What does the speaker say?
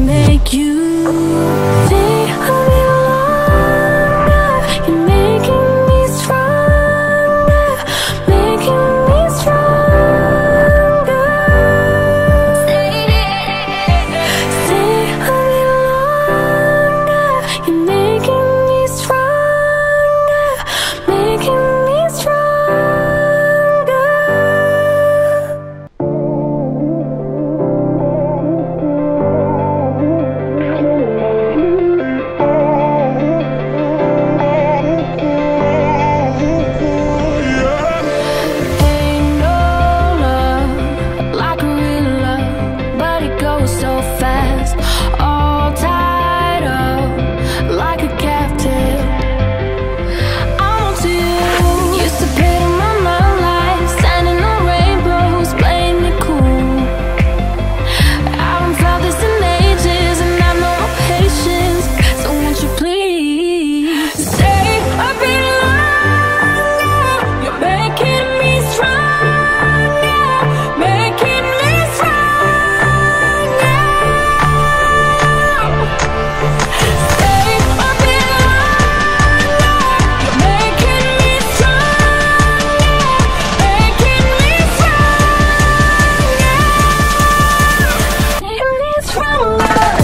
make you stay a little longer. You're making me stronger, making me stronger. Stay a little longer. You're making me stronger, making me stronger. Ain't no love like a real love, but it goes so fast. All tied up like a captive. I'm on to you. Used to pay to my mind like standing on rainbows, playing it cool. I haven't felt this in ages, and I've no more patience. So won't you please stay a bit longer? You're making me stronger, making me stronger. Stay a bit longer. You're making me stronger, making me stronger, making me stronger.